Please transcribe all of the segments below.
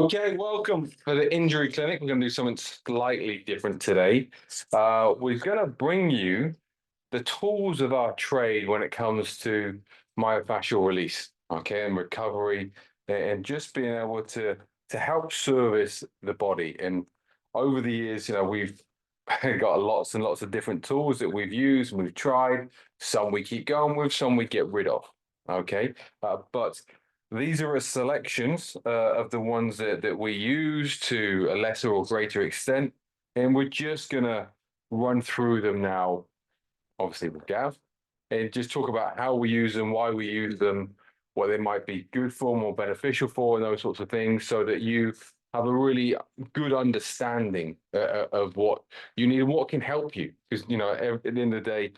Okay, welcome for the injury clinic. We're going to do something slightly different today. We're going to bring you the tools of our trade when it comes to myofascial release, okay, and recovery, and just being able to help service the body. And over the years, we've got lots and lots of different tools that we've used and we've tried. Some we keep going with, some we get rid of. Okay, but these are a selections of the ones that we use to a lesser or greater extent, and we're just gonna run through them now, obviously with Gav, and just talk about how we use them, why we use them, what they might be good for, more beneficial for, and those sorts of things, so that you have a really good understanding of what you need and what can help you. Because at the end of the day,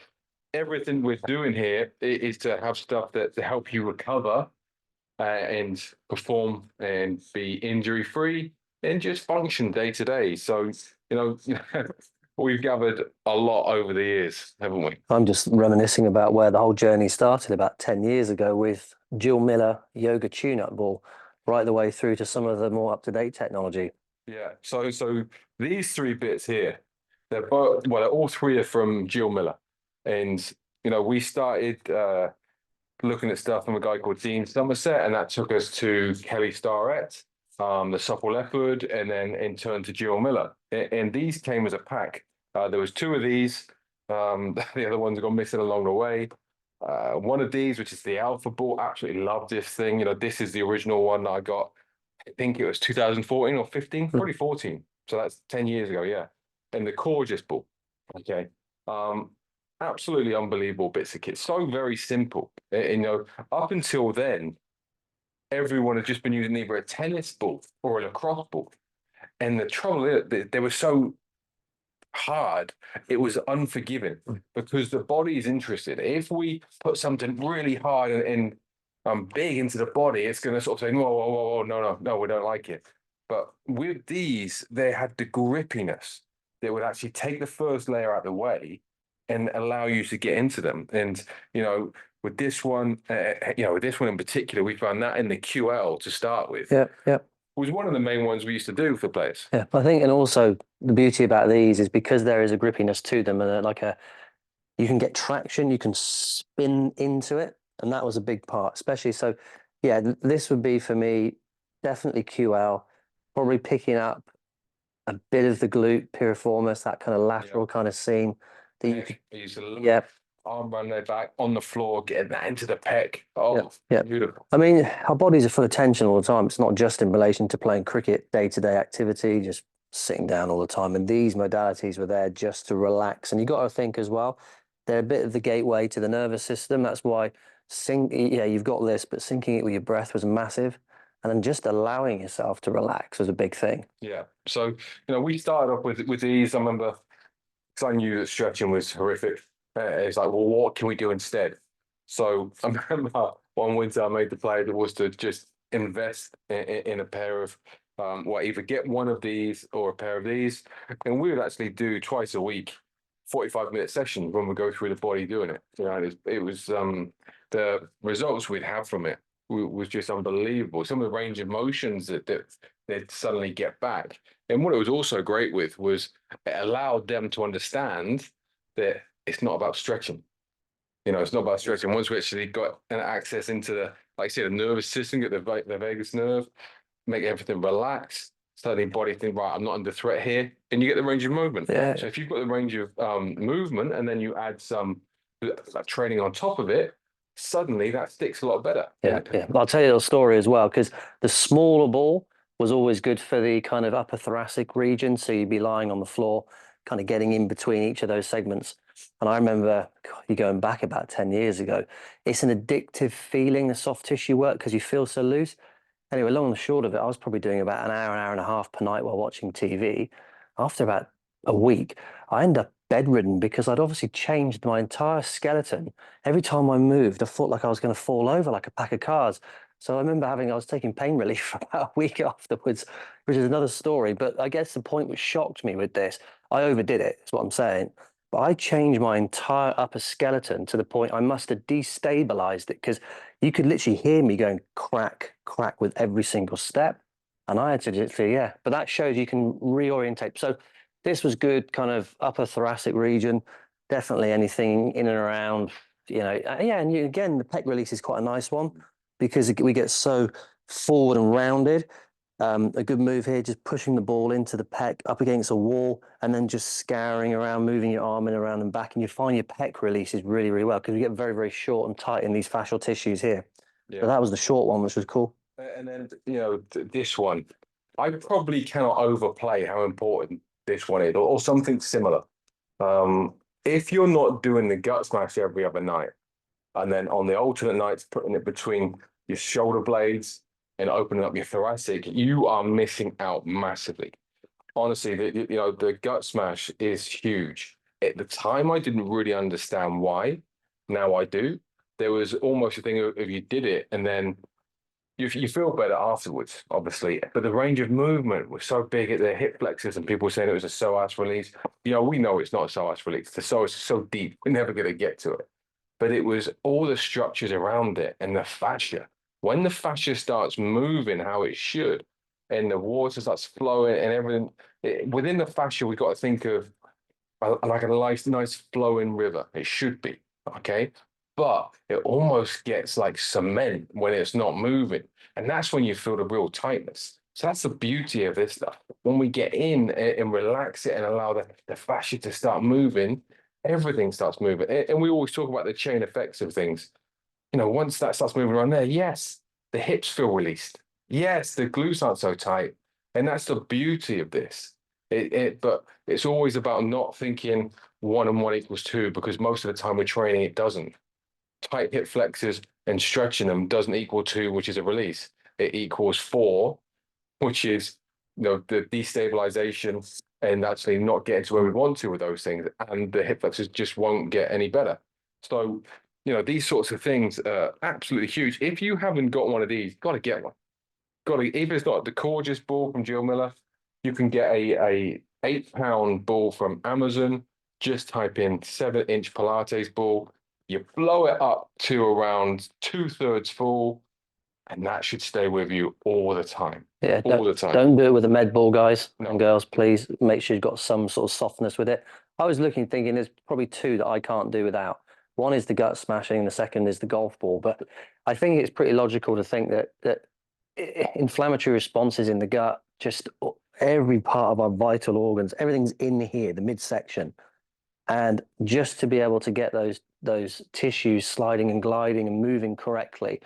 everything we're doing here is to have stuff that to help you recover and perform and be injury free and just function day to day. So, we've gathered a lot over the years, haven't we? I'm just reminiscing about where the whole journey started about 10 years ago with Jill Miller yoga tune-up ball, right the way through to some of the more up-to-date technology. Yeah. So these three bits here, they're both, well, all three are from Jill Miller. And, we started looking at stuff from a guy called Dean Somerset, and that took us to Kelly Starrett, the Supple Leopard, and then in turn to Jill Miller. And these came as a pack. There was two of these. The other ones got missing along the way. One of these, which is the Alpha Ball, absolutely love this thing. This is the original one that I got. I think it was 2014 or 15, probably 14. So that's 10 years ago, yeah. And the Gorgeous Ball. Okay. Absolutely unbelievable bits of kit. So very simple. Up until then, everyone had just been using either a tennis ball or a lacrosse ball. And the trouble is, they were so hard, it was unforgiving because the body is interested. If we put something really hard and big into the body, it's going to sort of say, whoa, whoa, whoa, whoa, no, we don't like it. But with these, they had the grippiness that would actually take the first layer out of the way and allow you to get into them. And, with this one, with this one in particular, we found that in the QL to start with. Yeah. Was one of the main ones we used to do for players. Yeah, I think, and also the beauty about these is because there is a grippiness to them, and you can get traction, you can spin into it, and that was a big part, especially. So, yeah, this would be for me definitely QL, probably picking up a bit of the glute piriformis, that kind of lateral kind of scene that you could, yeah. Arm around their back on the floor, getting that into the pec. Oh, yeah. Beautiful. I mean, our bodies are full of tension all the time. It's not just in relation to playing cricket, day-to-day activity, just sitting down all the time. And these modalities were there just to relax. And you got to think as well, they're a bit of the gateway to the nervous system. That's why you've got this, but syncing it with your breath was massive. And then just allowing yourself to relax was a big thing. Yeah. So, we started off with these. I remember, because I knew that stretching was horrific. It's like, well, what can we do instead? So I remember one winter I made the play that was to just invest in a pair of, either get one of these or a pair of these. And we would actually do twice a week, 45-minute sessions when we go through the body doing it. It was the results we'd have from it was just unbelievable. Some of the range of motions that they'd suddenly get back. And what it was also great with was it allowed them to understand that it's not about stretching. It's not about stretching. Once we actually got an access into the, like I said, the nervous system, get the vagus nerve, make everything relax, suddenly body think, right, I'm not under threat here, and you get the range of movement. Yeah. So if you've got the range of movement and then you add some training on top of it, suddenly that sticks a lot better. Yeah. I'll tell you a story as well, because the smaller ball was always good for the kind of upper thoracic region. So you'd be lying on the floor, kind of getting in between each of those segments. And I remember you going back about 10 years ago, it's an addictive feeling, the soft tissue work, because you feel so loose. Anyway, long and the short of it, I was probably doing about an hour and a half per night while watching TV. After about a week, I ended up bedridden because I'd obviously changed my entire skeleton. Every time I moved, I felt like I was going to fall over like a pack of cards. So I remember I was taking pain relief for about a week afterwards, which is another story. But I guess the point which shocked me with this, I overdid it, is what I'm saying. But I changed my entire upper skeleton to the point I must have destabilized it, because you could literally hear me going crack, crack with every single step. And I had to just say, yeah, but that shows you can reorientate. So this was good, kind of upper thoracic region, definitely anything in and around, yeah. And again, the pec release is quite a nice one because we get so forward and rounded. A good move here, just pushing the ball into the pec up against a wall and then just scouring around, moving your arm in around and back. And you find your pec releases really, really well because we get very, very short and tight in these fascial tissues here. Yeah. So that was the short one, which was cool. And then, this one, I probably cannot overplay how important this one is, or something similar. If you're not doing the gut smash every other night, and then on the alternate nights, putting it between your shoulder blades and opening up your thoracic, you are missing out massively. Honestly, the gut smash is huge. At the time, I didn't really understand why. Now I do. There was almost a thing of if you did it and then you feel better afterwards, obviously. But the range of movement was so big at the hip flexors, and people were saying it was a psoas release. We know it's not a psoas release. The psoas is so deep, we're never going to get to it. But it was all the structures around it and the fascia. When the fascia starts moving how it should, and the water starts flowing and everything, within the fascia, we've got to think of like a nice flowing river. It should be, okay? But it almost gets like cement when it's not moving. And that's when you feel the real tightness. So that's the beauty of this stuff. When we get in and relax it and allow the fascia to start moving, everything starts moving. And we always talk about the chain effects of things. Once that starts moving around there, yes, the hips feel released. Yes, the glutes aren't so tight. And that's the beauty of this. But it's always about not thinking 1 and 1 equals 2, because most of the time we're training, it doesn't. Tight hip flexors and stretching them doesn't equal 2, which is a release. It equals 4, which is the destabilization and actually not getting to where we want to with those things. And the hip flexors just won't get any better. So, these sorts of things are absolutely huge. If you haven't got one of these, got to get one. Even if it's not the gorgeous ball from Jill Miller, you can get a 8-pound ball from Amazon. Just type in 7-inch Pilates ball. You blow it up to around 2/3 full, and that should stay with you all the time. Yeah, all the time. Don't do it with a med ball, guys No. and girls. Please make sure you've got some sort of softness with it. I was thinking there's probably 2 that I can't do without. One is the gut smashing, and the second is the golf ball. But I think it's pretty logical to think that inflammatory responses in the gut, just every part of our vital organs, everything's in here, the midsection. And just to be able to get those tissues sliding and gliding and moving correctly,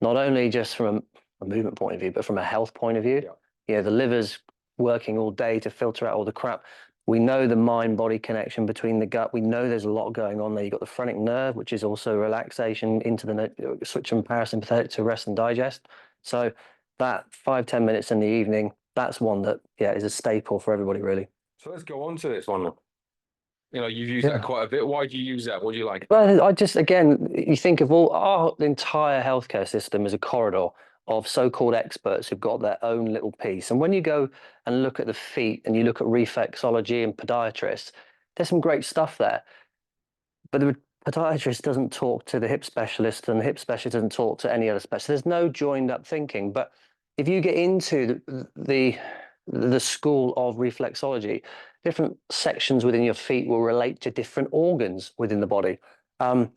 not only just from a movement point of view, but from a health point of view. Yeah. The liver's working all day to filter out all the crap. We know the mind-body connection between the gut. We know there's a lot going on there. You've got the phrenic nerve, which is also relaxation into the switch from parasympathetic to rest and digest. So that 5-10 minutes in the evening, that's one that, is a staple for everybody, really. So let's go on to this one. You've used that quite a bit. Why do you use that? What do you like? Well, again, you think of all our entire healthcare system as a corridor of so-called experts who've got their own little piece. And when you go and look at the feet and you look at reflexology and podiatrists, there's some great stuff there. But the podiatrist doesn't talk to the hip specialist, and the hip specialist doesn't talk to any other specialist. There's no joined up thinking. But if you get into the school of reflexology, different sections within your feet will relate to different organs within the body. And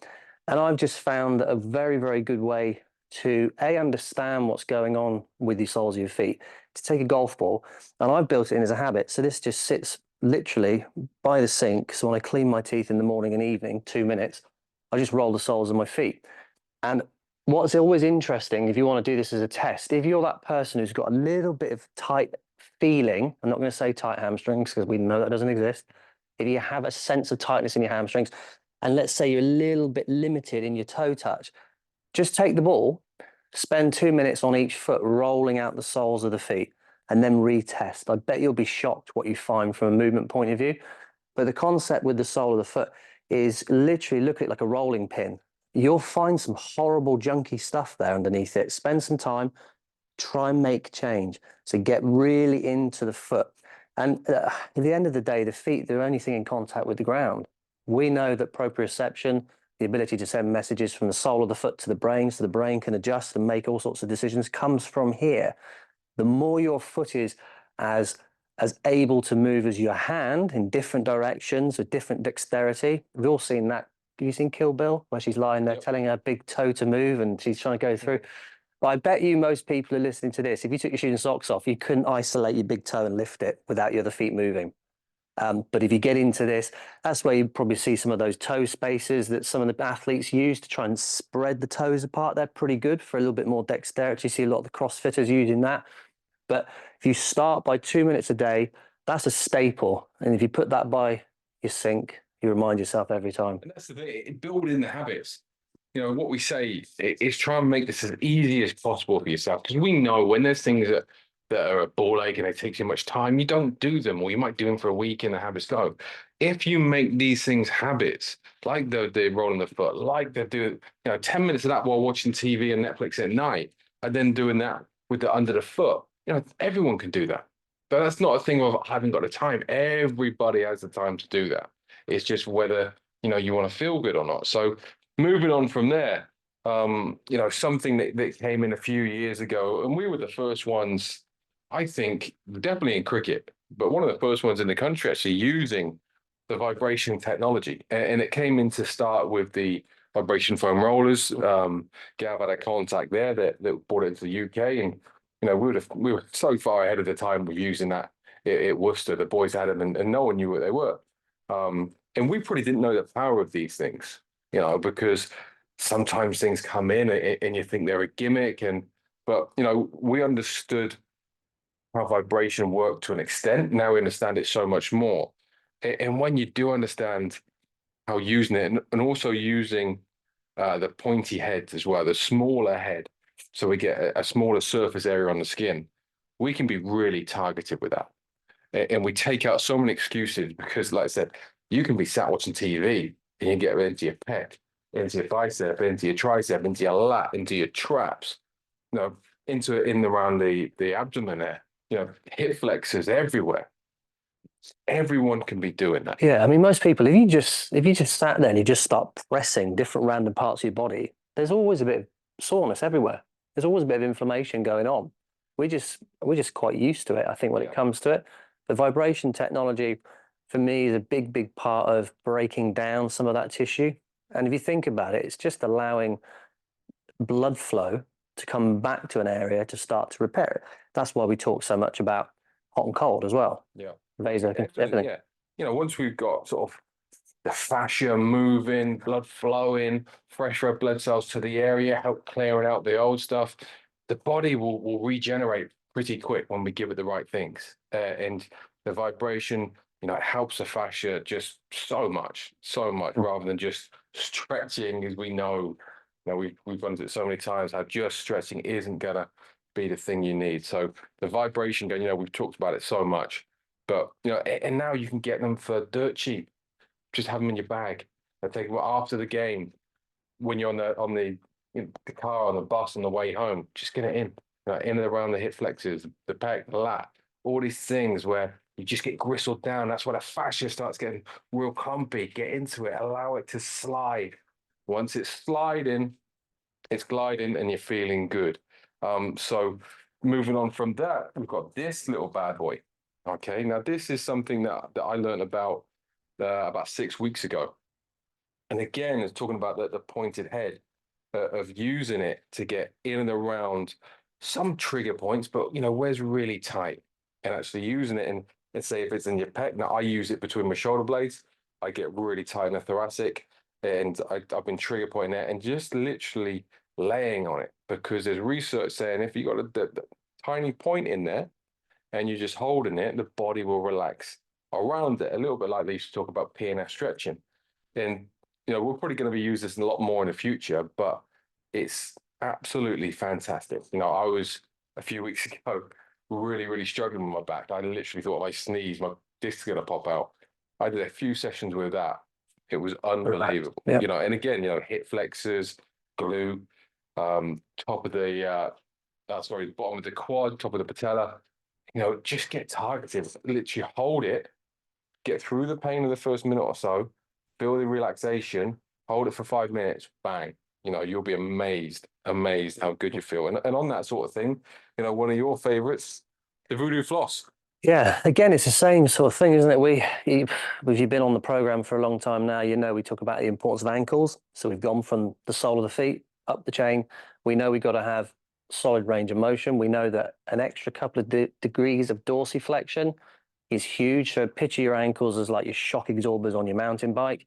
I've just found that a very, very good way to understand what's going on with the soles of your feet, to take a golf ball, and I've built it in as a habit. So this just sits literally by the sink. So when I clean my teeth in the morning and evening, 2 minutes, I just roll the soles of my feet. And what's always interesting, if you want to do this as a test, if you're that person who's got a little bit of tight feeling, I'm not going to say tight hamstrings because we know that doesn't exist. If you have a sense of tightness in your hamstrings, and let's say you're a little bit limited in your toe touch, just take the ball, spend 2 minutes on each foot rolling out the soles of the feet, and then retest. I bet you'll be shocked what you find from a movement point of view. But the concept with the sole of the foot is literally look at it like a rolling pin. You'll find some horrible junky stuff there underneath it. Spend some time, try and make change. So get really into the foot. And at the end of the day, the feet, they're only thing in contact with the ground. We know that proprioception, the ability to send messages from the sole of the foot to the brain so the brain can adjust and make all sorts of decisions, comes from here. The more your foot is as able to move as your hand in different directions with different dexterity. We've all seen that. Have you seen Kill Bill, where she's lying there telling her big toe to move and she's trying to go through? But I bet you most people are listening to this. If you took your shoes and socks off, you couldn't isolate your big toe and lift it without your other feet moving. But if you get into this, that's where you probably see some of those toe spaces that some of the athletes use to try and spread the toes apart. They're pretty good for a little bit more dexterity. You see a lot of the CrossFitters using that. But if you start by 2 minutes a day, that's a staple. And if you put that by your sink, you remind yourself every time. And that's the thing, building the habits. You know, what we say is try and make this as easy as possible for yourself. Because we know when there's things that are a ball ache and they take too much time, you don't do them, or you might do them for a week and the habits go. If you make these things habits, like the rolling the foot, like they're doing, 10 minutes of that while watching TV and Netflix at night, and then doing that with the under the foot, everyone can do that. But that's not a thing of I haven't got the time. Everybody has the time to do that. It's just whether, you want to feel good or not. So moving on from there, something that came in a few years ago, and we were the first ones, I think, definitely in cricket, but one of the first ones in the country actually using the vibration technology. And it came in to start with the vibration foam rollers. Gav had a contact there that brought it to the UK. And, we were so far ahead of the time with using that at Worcester. The boys had them and no one knew what they were. And we probably didn't know the power of these things, because sometimes things come in and you think they're a gimmick. But we understood how vibration worked to an extent. Now we understand it so much more. And when you do understand how using it and also using the pointy heads as well, the smaller head, so we get a smaller surface area on the skin, we can be really targeted with that. And we take out so many excuses because, like I said, you can be sat watching TV and you get into your pec, into your bicep, into your tricep, into your lat, into your traps, into in around the abdomen there, hip flexors everywhere. Everyone can be doing that. Yeah, I mean, most people, if you just sat there and you just start pressing different random parts of your body, there's always a bit of soreness everywhere. There's always a bit of inflammation going on. We're just quite used to it, I think, when it comes to it. The vibration technology, for me, is a big, big part of breaking down some of that tissue. And if you think about it, it's just allowing blood flow to come back to an area to start to repair it. That's why we talk so much about hot and cold as well. Yeah. Everything. Yeah. Once we've got sort of the fascia moving, blood flowing, fresh red blood cells to the area, help clearing out the old stuff, the body will regenerate pretty quick when we give it the right things. And the vibration, it helps the fascia just so much, rather than just stretching, as we know. We've done it so many times how just stretching isn't gonna be the thing you need. So the vibration, we've talked about it so much, but and now you can get them for dirt cheap. Just have them in your bag. I take them after the game when you're on the car, on the bus on the way home. Just get it in and around the hip flexors, the pec, the lat, all these things where you just get gristled down. That's where the fascia starts getting real clumpy. Get into it, allow it to slide. Once it's sliding, it's gliding, and you're feeling good. So moving on from that, we've got this little bad boy. Okay, now this is something that I learned about 6 weeks ago. And again, it's talking about the pointed head of using it to get in and around some trigger points, but where's really tight, and actually using it. And let's say if it's in your pec, now I use it between my shoulder blades. I get really tight in the thoracic, and I've been trigger pointing there and just literally laying on it, because there's research saying if you got the tiny point in there and you're just holding it, the body will relax around it, a little bit like they used to talk about PNF stretching. And we're probably going to be using this a lot more in the future, but it's absolutely fantastic. I was a few weeks ago really, really struggling with my back. I literally thought if I sneeze, my disc's going to pop out. I did a few sessions with that. It was unbelievable. Yep. And again, hip flexors, glute, top of the bottom of the quad, top of the patella. Just get targeted. Literally hold it, get through the pain of the first minute or so, feel the relaxation, hold it for 5 minutes, bang. you'll be amazed how good you feel. And on that sort of thing, one of your favorites, the voodoo floss. Yeah, again, it's the same sort of thing, isn't it? If you've been on the program for a long time now, we talk about the importance of ankles. So we've gone from the sole of the feet up the chain. We know we've got to have solid range of motion. We know that an extra couple of degrees of dorsiflexion is huge. So picture your ankles as like your shock absorbers on your mountain bike.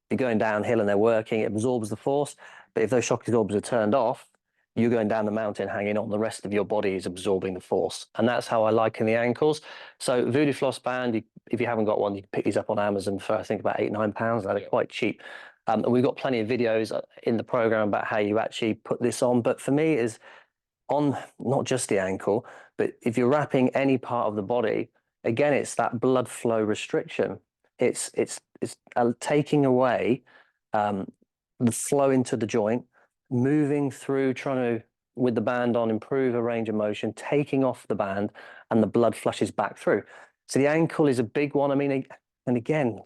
You're going downhill and they're working, it absorbs the force. But if those shock absorbers are turned off, you're going down the mountain hanging on, the rest of your body is absorbing the force. And that's how I liken the ankles. So Voodoo Floss Band, if you haven't got one, you can pick these up on Amazon for, I think, about £8, £9. They're quite cheap. And we've got plenty of videos in the program about how you actually put this on. But for me, is on not just the ankle, but if you're wrapping any part of the body, again, it's that blood flow restriction. It's taking away the flow into the joint, moving through, trying to, with the band on, improve a range of motion, taking off the band, and the blood flushes back through. So the ankle is a big one. I mean, and again,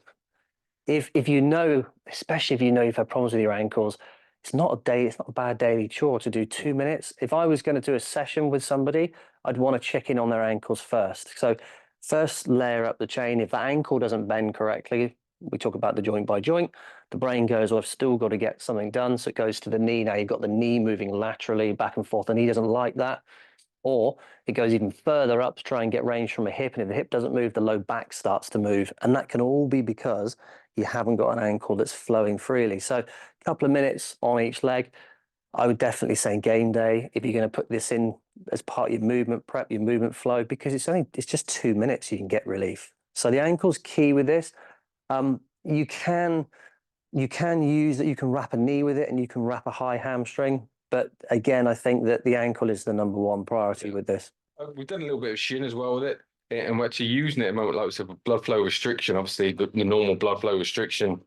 if especially if you've had problems with your ankles, it's not a bad daily chore to do 2 minutes. If I was going to do a session with somebody, I'd want to check in on their ankles first. So first layer up the chain. If the ankle doesn't bend correctly, we talk about the joint by joint. The brain goes, well, I've still got to get something done. So it goes to the knee. Now you've got the knee moving laterally back and forth. The knee doesn't like that. Or it goes even further up to try and get range from a hip. And if the hip doesn't move, the low back starts to move. And that can all be because you haven't got an ankle that's flowing freely. So a couple of minutes on each leg. I would definitely say game day, if you're going to put this in as part of your movement prep, your movement flow, because it's just 2 minutes you can get relief. So the ankle's key with this. You can use that, you can wrap a knee with it and you can wrap a high hamstring. But again, I think that the ankle is the number one priority with this. We've done a little bit of shin as well with it, and we're actually using it at the moment, like I said, blood flow restriction. Obviously, the normal blood flow restriction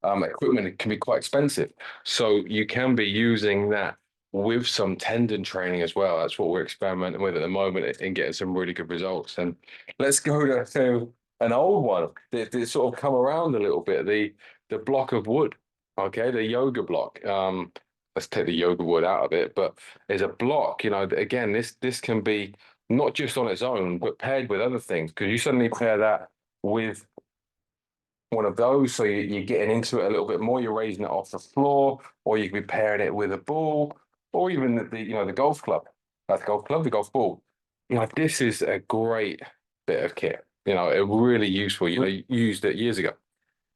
equipment can be quite expensive. So you can be using that with some tendon training as well. That's what we're experimenting with at the moment and getting some really good results. And let's go to an old one that sort of come around a little bit, the block of wood, okay, the yoga block. Let's take the yoga wood out of it, but as a block, again, this can be not just on its own, but paired with other things, because you suddenly pair that with one of those, so you're getting into it a little bit more, you're raising it off the floor, or you can be pairing it with a ball, or even the golf club. That's the golf club, the golf ball. This is a great bit of kit. Really useful. You used it years ago.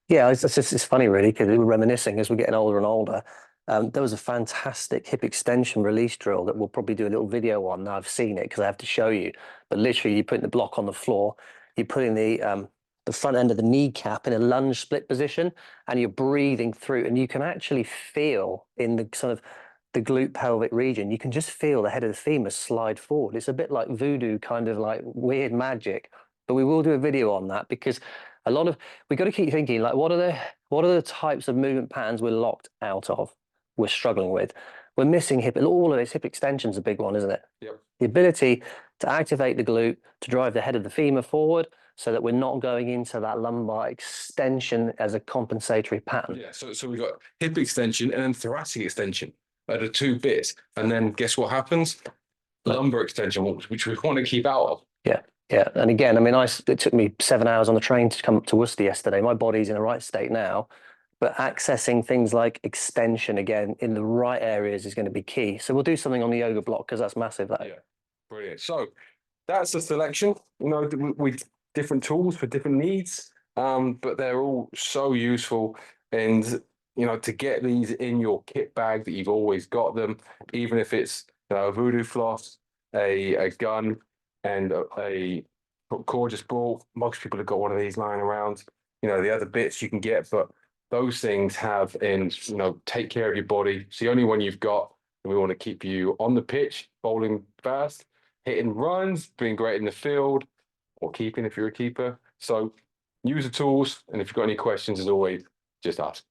Yeah, it's funny really, because we're reminiscing as we're getting older and older. There was a fantastic hip extension release drill that we'll probably do a little video on. Now I've seen it because I have to show you. But literally, you put the block on the floor, you put in the front end of the kneecap in a lunge split position, and you're breathing through, and you can actually feel in the sort of the glute pelvic region, you can just feel the head of the femur slide forward. It's a bit like voodoo, kind of like weird magic. But we will do a video on that, because we got to keep thinking, like, what are the types of movement patterns we're locked out of, we're struggling with. We're missing hip, all of this. Hip extension's a big one, isn't it? Yep. The ability to activate the glute, to drive the head of the femur forward, so that we're not going into that lumbar extension as a compensatory pattern. Yeah, so we've got hip extension and then thoracic extension are the two bits. And then guess what happens? Lumbar extension, which we want to keep out of. Yeah. Yeah. And again, I mean, it took me 7 hours on the train to come up to Worcester yesterday. My body's in the right state now, but accessing things like extension again in the right areas is going to be key. So we'll do something on the yoga block, because that's massive. That. Yeah, brilliant. So that's a selection, with different tools for different needs, but they're all so useful. And to get these in your kit bag, that you've always got them, even if it's a voodoo floss, a gun, and a gorgeous ball. Most people have got one of these lying around. The other bits you can get, but those things have, and take care of your body. It's the only one you've got, and we want to keep you on the pitch, bowling fast, hitting runs, being great in the field, or keeping if you're a keeper. So use the tools, and if you've got any questions, as always, just ask.